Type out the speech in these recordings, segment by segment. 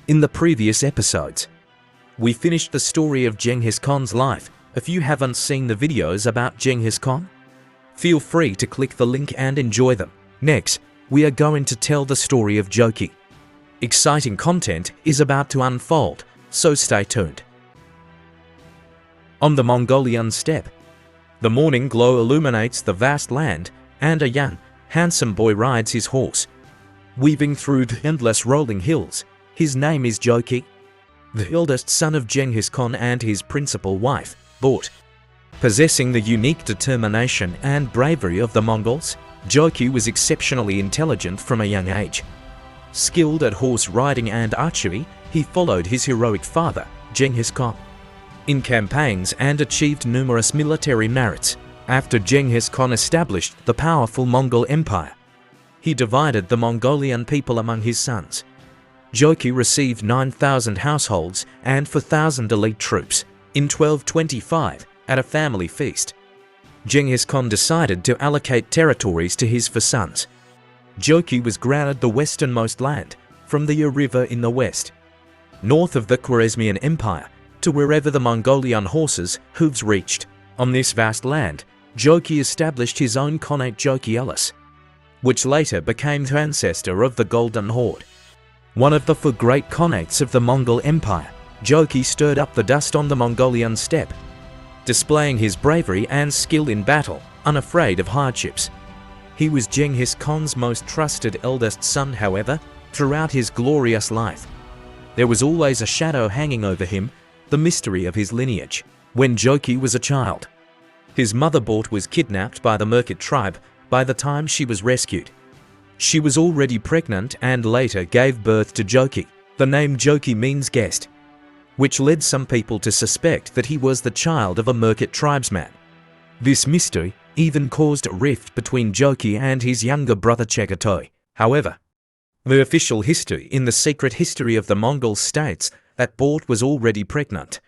In the previous episodes, we finished the story of Genghis Khan's life. If you haven't seen the videos about Genghis Khan, feel free to click the link and enjoy them. Next, we are going to tell the story of Jochi. Exciting content is about to unfold, so stay tuned. On the Mongolian steppe, the morning glow illuminates the vast land, and a young, handsome boy rides his horse, weaving through the endless rolling hills. His name is Jochi, the eldest son of Genghis Khan and his principal wife, Batu. Possessing the unique determination and bravery of the Mongols, Jochi was exceptionally intelligent from a young age. Skilled at horse riding and archery, he followed his heroic father, Genghis Khan, in campaigns and achieved numerous military merits. After Genghis Khan established the powerful Mongol Empire, he divided the Mongolian people among his sons. Jochi received 9,000 households and 4,000 elite troops. In 1225, at a family feast, Genghis Khan decided to allocate territories to his 4 sons. Jochi was granted the westernmost land, from the Ur River in the west, north of the Khwarazmian Empire, to wherever the Mongolian horses' hooves reached. On this vast land, Jochi established his own Khanate Jochi Eldest, which later became the ancestor of the Golden Horde. One of the 4 great Khanates of the Mongol Empire, Jochi stirred up the dust on the Mongolian steppe, displaying his bravery and skill in battle, unafraid of hardships. He was Genghis Khan's most trusted eldest son. However, throughout his glorious life, there was always a shadow hanging over him, the mystery of his lineage. When Jochi was a child, his mother Batu was kidnapped by the Merkit tribe. By the time she was rescued, she was already pregnant and later gave birth to Jochi. The name Jochi means guest, which led some people to suspect that he was the child of a Merkit tribesman. This mystery even caused a rift between Jochi and his younger brother Chagatai. However, the official history in the secret history of the Mongols states that Batu was already pregnant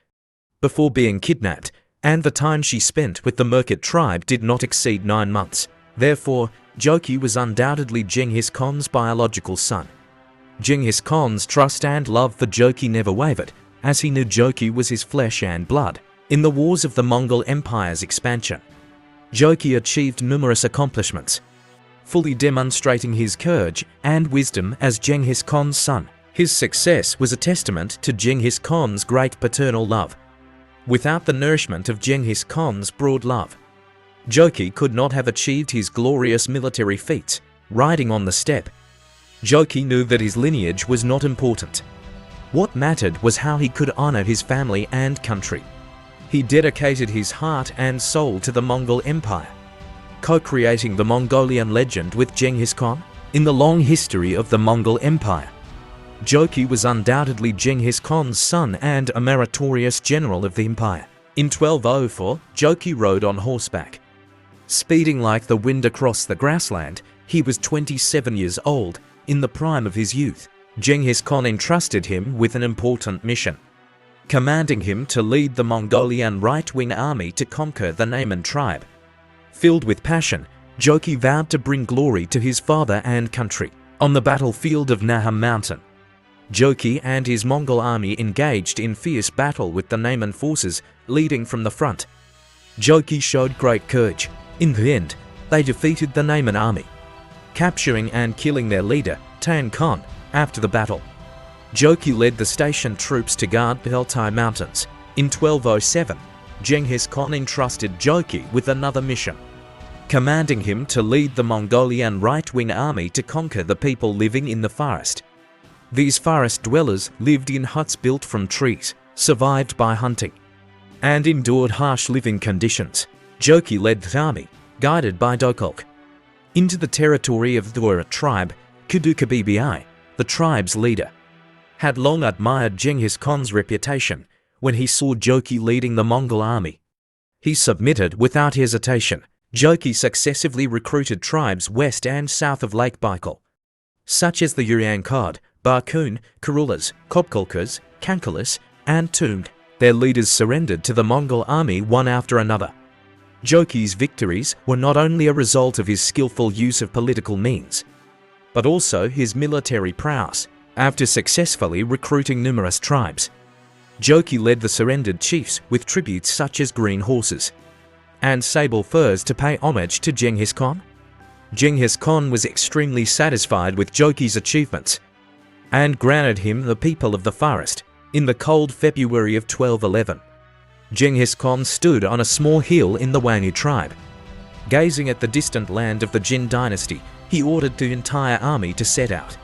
before being kidnapped, and the time she spent with the Merkit tribe did not exceed 9 months. Therefore, Jochi was undoubtedly Genghis Khan's biological son. Genghis Khan's trust and love for Jochi never wavered, as he knew Jochi was his flesh and blood. In the wars of the Mongol Empire's expansion, Jochi achieved numerous accomplishments, fully demonstrating his courage and wisdom as Genghis Khan's son. His success was a testament to Genghis Khan's great paternal love. Without the nourishment of Genghis Khan's broad love, Jochi could not have achieved his glorious military feats, riding on the steppe. Jochi knew that his lineage was not important. What mattered was how he could honor his family and country. He dedicated his heart and soul to the Mongol Empire, co-creating the Mongolian legend with Genghis Khan. In the long history of the Mongol Empire, Jochi was undoubtedly Genghis Khan's son and a meritorious general of the empire. In 1204, Jochi rode on horseback, speeding like the wind across the grassland. He was 27 years old, in the prime of his youth. Genghis Khan entrusted him with an important mission, commanding him to lead the Mongolian right-wing army to conquer the Naiman tribe. Filled with passion, Jochi vowed to bring glory to his father and country. On the battlefield of Nahum Mountain, Jochi and his Mongol army engaged in fierce battle with the Naiman forces leading from the front. Jochi showed great courage. In the end, they defeated the Naiman army, capturing and killing their leader, Tan Khan. After the battle, Jochi led the stationed troops to guard the Altai Mountains. In 1207, Genghis Khan entrusted Jochi with another mission, commanding him to lead the Mongolian right-wing army to conquer the people living in the forest. These forest dwellers lived in huts built from trees, survived by hunting, and endured harsh living conditions. Jochi led the army, guided by Dokok, into the territory of the Ura tribe. Kudukabibi, the tribe's leader, had long admired Genghis Khan's reputation. When he saw Jochi leading the Mongol army, he submitted without hesitation. Jochi successively recruited tribes west and south of Lake Baikal, such as the Uriankad, Barkun, Karulas, Kopkolkas, Kankalis, and Tung. Their leaders surrendered to the Mongol army one after another. Jochi's victories were not only a result of his skillful use of political means, but also his military prowess. after successfully recruiting numerous tribes. Jochi led the surrendered chiefs with tributes such as green horses and sable furs to pay homage to Genghis Khan. Genghis Khan was extremely satisfied with Jochi's achievements and granted him the people of the forest in the cold February of 1211. Genghis Khan stood on a small hill in the Wangi tribe. Gazing at the distant land of the Jin Dynasty, he ordered the entire army to set out.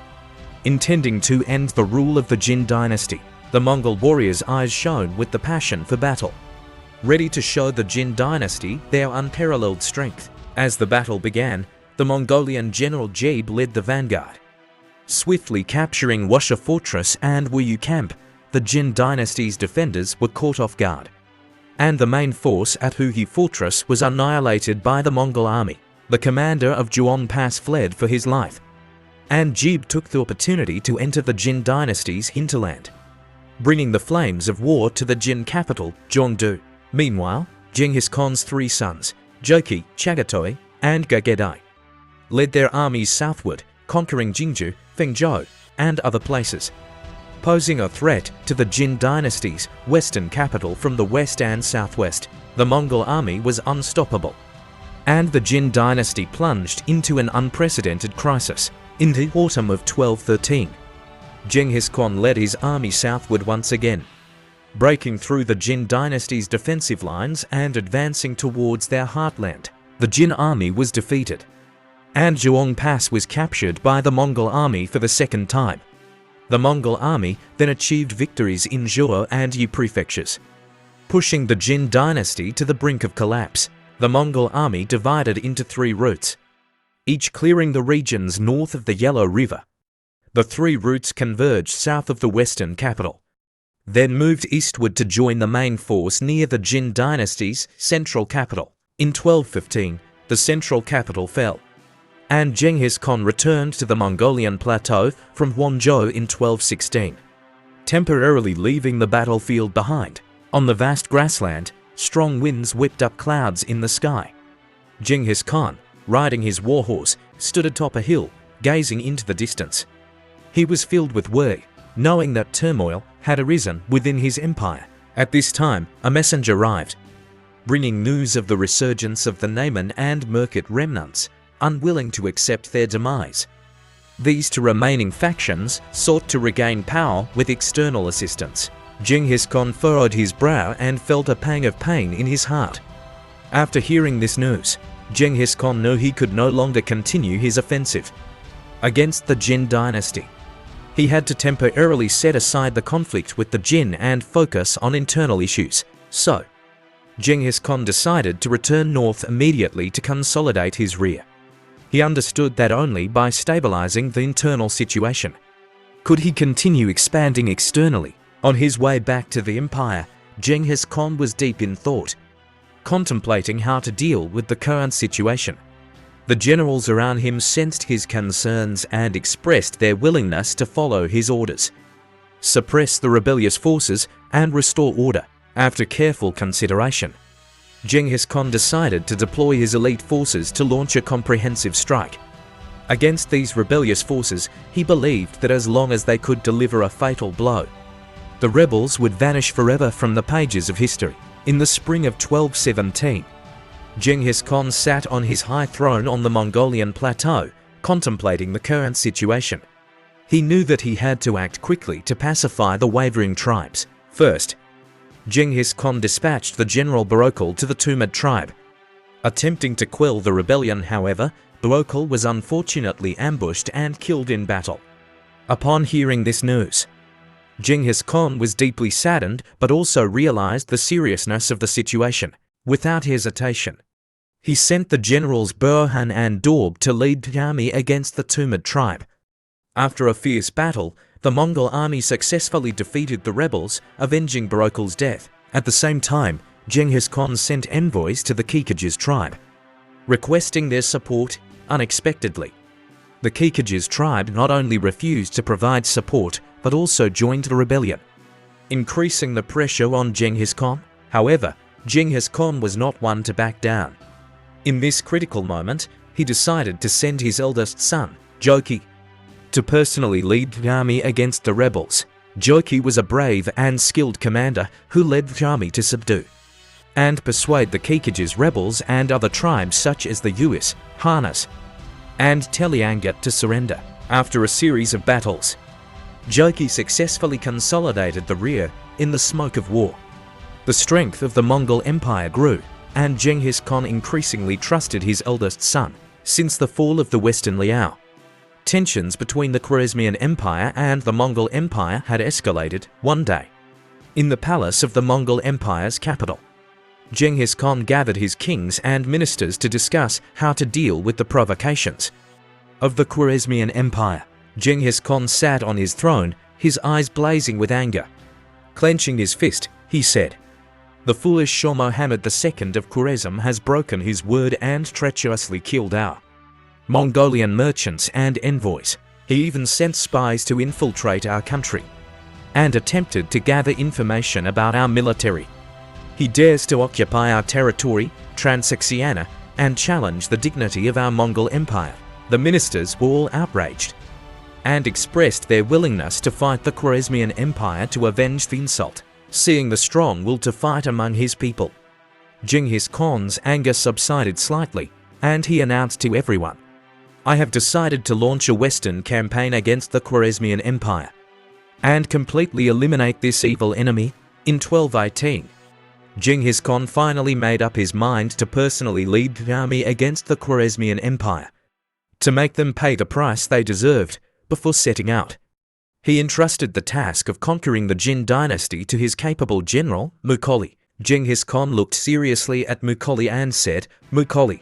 Intending to end the rule of the Jin Dynasty, the Mongol warriors' eyes shone with the passion for battle, ready to show the Jin Dynasty their unparalleled strength. As the battle began, the Mongolian general Jib led the vanguard. Swiftly capturing Washa Fortress and Wuyu Camp, the Jin Dynasty's defenders were caught off guard, and the main force at Huhi Fortress was annihilated by the Mongol army. The commander of Juon Pass fled for his life, and Jib took the opportunity to enter the Jin Dynasty's hinterland, bringing the flames of war to the Jin capital, Zhongdu. Meanwhile, Genghis Khan's three sons, Jochi, Chagatai, and Gagedai, led their armies southward, conquering Jingzhou, Fengzhou, and other places, posing a threat to the Jin Dynasty's western capital from the west and southwest. The Mongol army was unstoppable, and the Jin Dynasty plunged into an unprecedented crisis. In the autumn of 1213, Genghis Khan led his army southward once again, breaking through the Jin Dynasty's defensive lines and advancing towards their heartland. The Jin army was defeated, and Zhuang Pass was captured by the Mongol army for the second time. The Mongol army then achieved victories in Zhou and Yi prefectures, pushing the Jin Dynasty to the brink of collapse. The Mongol army divided into three routes, each clearing the regions north of the Yellow River. The three routes converged south of the western capital, then moved eastward to join the main force near the Jin Dynasty's central capital. In 1215, the central capital fell, and Genghis Khan returned to the Mongolian plateau from Huangzhou in 1216, temporarily leaving the battlefield behind. On the vast grassland, strong winds whipped up clouds in the sky. Genghis Khan, riding his warhorse, stood atop a hill, gazing into the distance. He was filled with worry, knowing that turmoil had arisen within his empire. At this time, a messenger arrived, bringing news of the resurgence of the Naiman and Merkit remnants, unwilling to accept their demise. These two remaining factions sought to regain power with external assistance. Genghis Khan furrowed his brow and felt a pang of pain in his heart. After hearing this news, Genghis Khan knew he could no longer continue his offensive against the Jin Dynasty. He had to temporarily set aside the conflict with the Jin and focus on internal issues. So, Genghis Khan decided to return north immediately to consolidate his rear. He understood that only by stabilizing the internal situation could he continue expanding externally. On his way back to the empire, Genghis Khan was deep in thought, contemplating how to deal with the current situation. The generals around him sensed his concerns and expressed their willingness to follow his orders, suppress the rebellious forces, and restore order. After careful consideration, Genghis Khan decided to deploy his elite forces to launch a comprehensive strike. Against these rebellious forces, he believed that as long as they could deliver a fatal blow, the rebels would vanish forever from the pages of history. In the spring of 1217, Genghis Khan sat on his high throne on the Mongolian plateau, contemplating the current situation. He knew that he had to act quickly to pacify the wavering tribes. First, Genghis Khan dispatched the general Barokal to the Tumad tribe. Attempting to quell the rebellion, however, Barokal was unfortunately ambushed and killed in battle. Upon hearing this news, Genghis Khan was deeply saddened but also realized the seriousness of the situation. Without hesitation, he sent the generals Burhan and Dorb to lead the army against the Tumad tribe. After a fierce battle, the Mongol army successfully defeated the rebels, avenging Barokal's death. At the same time, Genghis Khan sent envoys to the Kikijis tribe, requesting their support unexpectedly. The Kikijis tribe not only refused to provide support, but also joined the rebellion, increasing the pressure on Genghis Khan. However, Genghis Khan was not one to back down. In this critical moment, he decided to send his eldest son, Jochi, to personally lead the army against the rebels. Jochi was a brave and skilled commander who led the army to subdue and persuade the Kikijis rebels and other tribes such as the Uis, Hanas, and Teliangat to surrender. After a series of battles, Jochi successfully consolidated the rear in the smoke of war. The strength of the Mongol Empire grew, and Genghis Khan increasingly trusted his eldest son. Since the fall of the Western Liao, tensions between the Khwarezmian Empire and the Mongol Empire had escalated one day. In the palace of the Mongol Empire's capital, Genghis Khan gathered his kings and ministers to discuss how to deal with the provocations of the Khwarezmian Empire. Genghis Khan sat on his throne, his eyes blazing with anger. Clenching his fist, he said, "The foolish Shah Muhammad II of Khwarazm has broken his word and treacherously killed our Mongolian merchants and envoys. He even sent spies to infiltrate our country and attempted to gather information about our military. He dares to occupy our territory, Transoxiana, and challenge the dignity of our Mongol Empire." The ministers were all outraged and expressed their willingness to fight the Khwarezmian Empire to avenge the insult. Seeing the strong will to fight among his people, Genghis Khan's anger subsided slightly, and he announced to everyone, "I have decided to launch a Western campaign against the Khwarezmian Empire and completely eliminate this evil enemy." In 1218, Genghis Khan finally made up his mind to personally lead the army against the Khwarezmian Empire, to make them pay the price they deserved before setting out. He entrusted the task of conquering the Jin Dynasty to his capable general, Mukolli. Genghis Khan looked seriously at Mukolli and said, "Mukolli,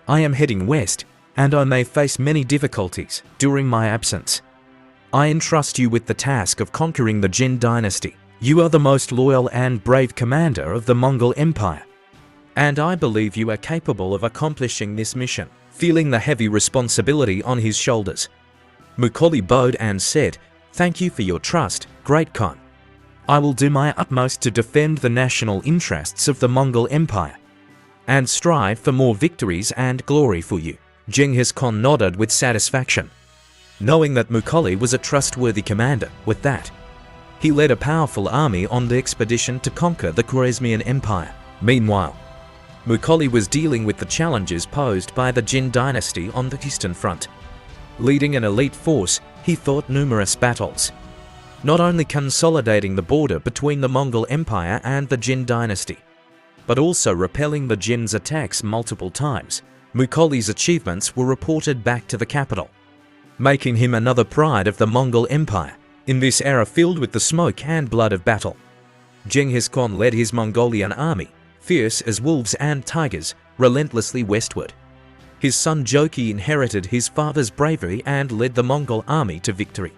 I am heading west, and I may face many difficulties during my absence. I entrust you with the task of conquering the Jin Dynasty. You are the most loyal and brave commander of the Mongol Empire, and I believe you are capable of accomplishing this mission." Feeling the heavy responsibility on his shoulders, Mukolli bowed and said, "Thank you for your trust, Great Khan. I will do my utmost to defend the national interests of the Mongol Empire and strive for more victories and glory for you." Genghis Khan nodded with satisfaction, knowing that Mukolli was a trustworthy commander. With that, he led a powerful army on the expedition to conquer the Khwarezmian Empire. Meanwhile, Mukolli was dealing with the challenges posed by the Jin Dynasty on the Eastern Front. Leading an elite force, he fought numerous battles, not only consolidating the border between the Mongol Empire and the Jin Dynasty, but also repelling the Jin's attacks multiple times. Mukolli's achievements were reported back to the capital, making him another pride of the Mongol Empire. In this era filled with the smoke and blood of battle, Genghis Khan led his Mongolian army, fierce as wolves and tigers, relentlessly westward. His son Jochi inherited his father's bravery and led the Mongol army to victory.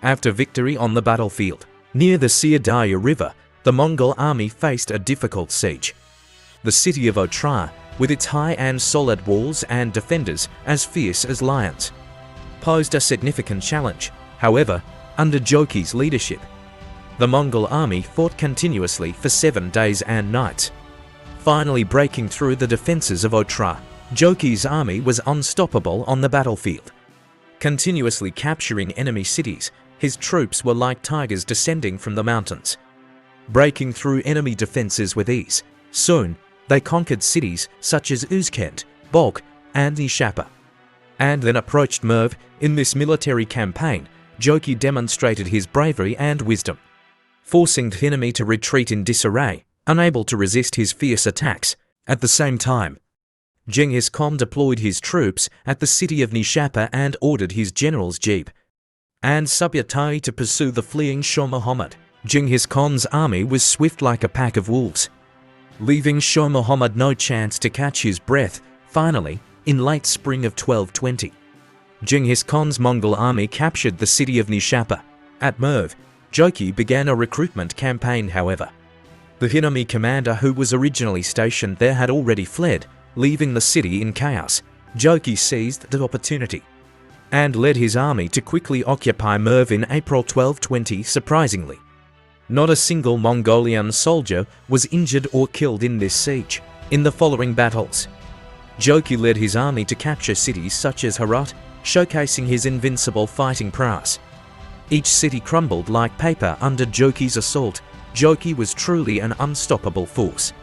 After victory on the battlefield, near the Siadaya River, the Mongol army faced a difficult siege. The city of Otrar, with its high and solid walls and defenders as fierce as lions, posed a significant challenge. However, under Jochi's leadership, the Mongol army fought continuously for 7 days and nights, finally breaking through the defenses of Otrar. Jochi's army was unstoppable on the battlefield, continuously capturing enemy cities. His troops were like tigers descending from the mountains, breaking through enemy defenses with ease. Soon, they conquered cities such as Uzkent, Bolk, and Nishapa, and then approached Merv. In this military campaign, Jochi demonstrated his bravery and wisdom, forcing the enemy to retreat in disarray, unable to resist his fierce attacks. At the same time, Genghis Khan deployed his troops at the city of Nishapa and ordered his generals Jeeb and Subyatayi to pursue the fleeing Shah Muhammad. Genghis Khan's army was swift like a pack of wolves, leaving Shah Muhammad no chance to catch his breath. Finally, in late spring of 1220, Genghis Khan's Mongol army captured the city of Nishapa. At Merv, Jochi began a recruitment campaign. However, the enemy commander who was originally stationed there had already fled, leaving the city in chaos. Jochi seized the opportunity and led his army to quickly occupy Merv in April 1220. Surprisingly, not a single Mongolian soldier was injured or killed in this siege. In the following battles, Jochi led his army to capture cities such as Herat, showcasing his invincible fighting prowess. Each city crumbled like paper under Jochi's assault. Jochi was truly an unstoppable force.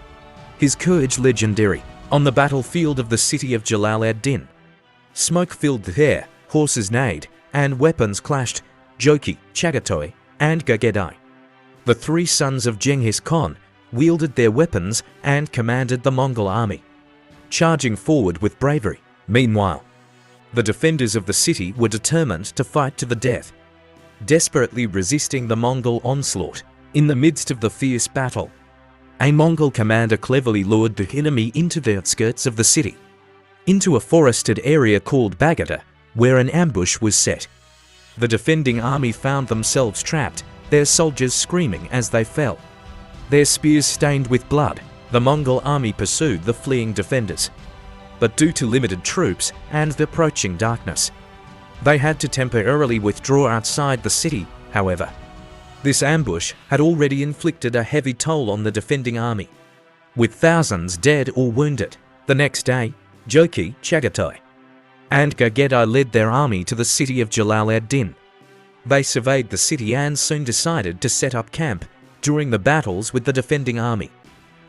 His courage legendary. On the battlefield of the city of Jalal ad-Din, smoke filled the air, horses neighed, and weapons clashed. Jochi, Chagatai, and Gagedai, the three sons of Genghis Khan, wielded their weapons and commanded the Mongol army, charging forward with bravery. Meanwhile, the defenders of the city were determined to fight to the death, desperately resisting the Mongol onslaught. In the midst of the fierce battle, a Mongol commander cleverly lured the enemy into the outskirts of the city, into a forested area called Bagata, where an ambush was set. The defending army found themselves trapped, their soldiers screaming as they fell, their spears stained with blood. The Mongol army pursued the fleeing defenders, but due to limited troops and the approaching darkness, they had to temporarily withdraw outside the city. However, this ambush had already inflicted a heavy toll on the defending army, with thousands dead or wounded. The next day, Jochi, Chagatai, and Gagedai led their army to the city of Jalal ad-Din. They surveyed the city and soon decided to set up camp. During the battles with the defending army,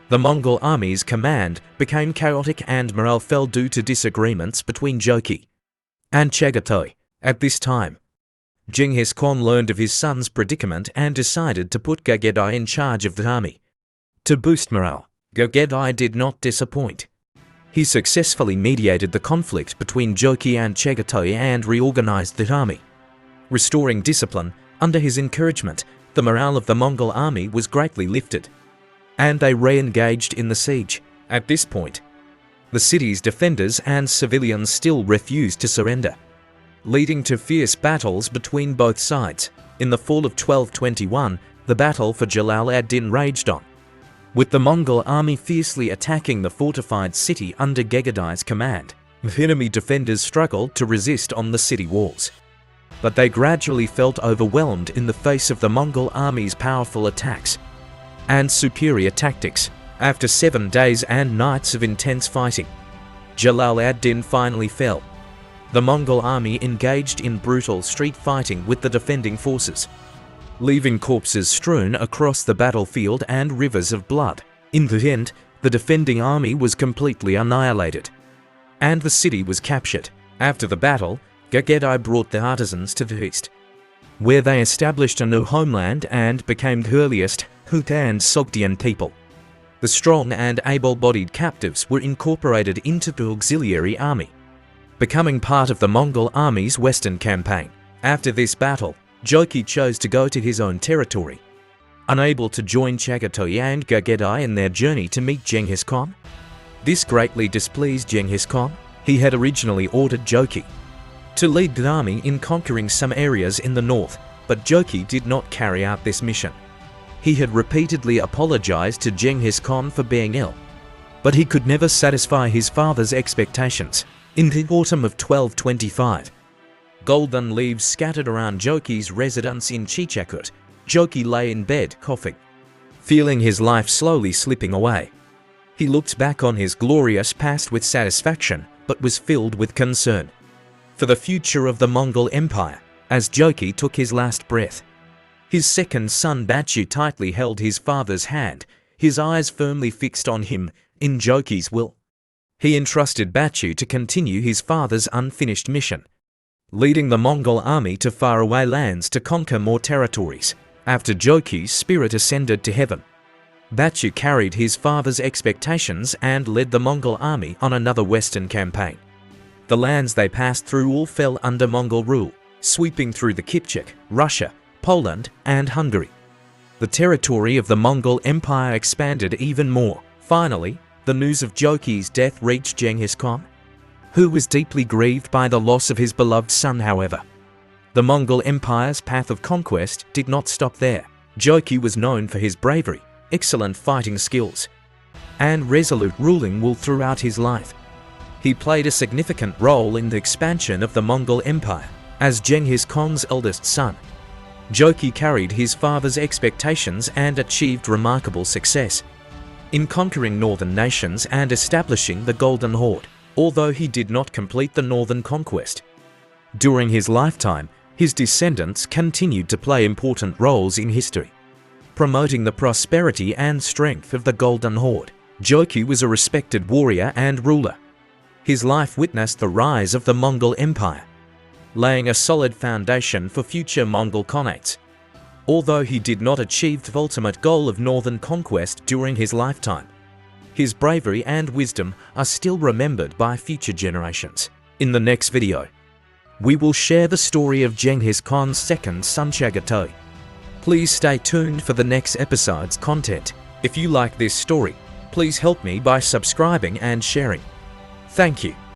the Mongol army's command became chaotic and morale fell due to disagreements between Jochi and Chagatai. At this time, Genghis Khan learned of his son's predicament and decided to put Gagedai in charge of the army. To boost morale, Gagedai did not disappoint. He successfully mediated the conflict between Jochi and Chagatai and reorganized the army. Restoring discipline, under his encouragement, the morale of the Mongol army was greatly lifted, and they re-engaged in the siege. At this point, the city's defenders and civilians still refused to surrender, leading to fierce battles between both sides. In the fall of 1221, the battle for Jalal ad-Din raged on, with the Mongol army fiercely attacking the fortified city under Gagedai's command. The enemy defenders struggled to resist on the city walls, but they gradually felt overwhelmed in the face of the Mongol army's powerful attacks and superior tactics. After 7 days and nights of intense fighting, Jalal ad-Din finally fell. The Mongol army engaged in brutal street fighting with the defending forces, leaving corpses strewn across the battlefield and rivers of blood. In the end, the defending army was completely annihilated, and the city was captured. After the battle, Gagedai brought the artisans to the east, where they established a new homeland and became the earliest Huta and Sogdian people. The strong and able-bodied captives were incorporated into the auxiliary army, becoming part of the Mongol army's western campaign. After this battle, Jochi chose to go to his own territory, unable to join Chagatai and Gagedai in their journey to meet Genghis Khan. This greatly displeased Genghis Khan. He had originally ordered Jochi to lead the army in conquering some areas in the north, but Jochi did not carry out this mission. He had repeatedly apologized to Genghis Khan for being ill, but he could never satisfy his father's expectations. In the autumn of 1225, golden leaves scattered around Jochi's residence in Chichakut. Jochi lay in bed, coughing, feeling his life slowly slipping away. He looked back on his glorious past with satisfaction, but was filled with concern for the future of the Mongol Empire. As Jochi took his last breath, his second son Batu tightly held his father's hand, his eyes firmly fixed on him. In Jochi's will, he entrusted Batu to continue his father's unfinished mission, leading the Mongol army to faraway lands to conquer more territories. After Jochi's spirit ascended to heaven, Batu carried his father's expectations and led the Mongol army on another western campaign. The lands they passed through all fell under Mongol rule, sweeping through the Kipchak, Russia, Poland, and Hungary. The territory of the Mongol Empire expanded even more. Finally, the news of Jochi's death reached Genghis Khan, who was deeply grieved by the loss of his beloved son. However, the Mongol Empire's path of conquest did not stop there. Jochi was known for his bravery, excellent fighting skills, and resolute ruling will throughout his life. He played a significant role in the expansion of the Mongol Empire. As Genghis Khan's eldest son, Jochi carried his father's expectations and achieved remarkable success in conquering northern nations and establishing the Golden Horde. Although he did not complete the northern conquest, During his lifetime, his descendants continued to play important roles in history, promoting the prosperity and strength of the Golden Horde. Jochi was a respected warrior and ruler. His life witnessed the rise of the Mongol Empire, laying a solid foundation for future Mongol Khanates. Although he did not achieve the ultimate goal of northern conquest during his lifetime, his bravery and wisdom are still remembered by future generations. In the next video, we will share the story of Genghis Khan's second son Chagatai. Please stay tuned for the next episode's content. If you like this story, please help me by subscribing and sharing. Thank you.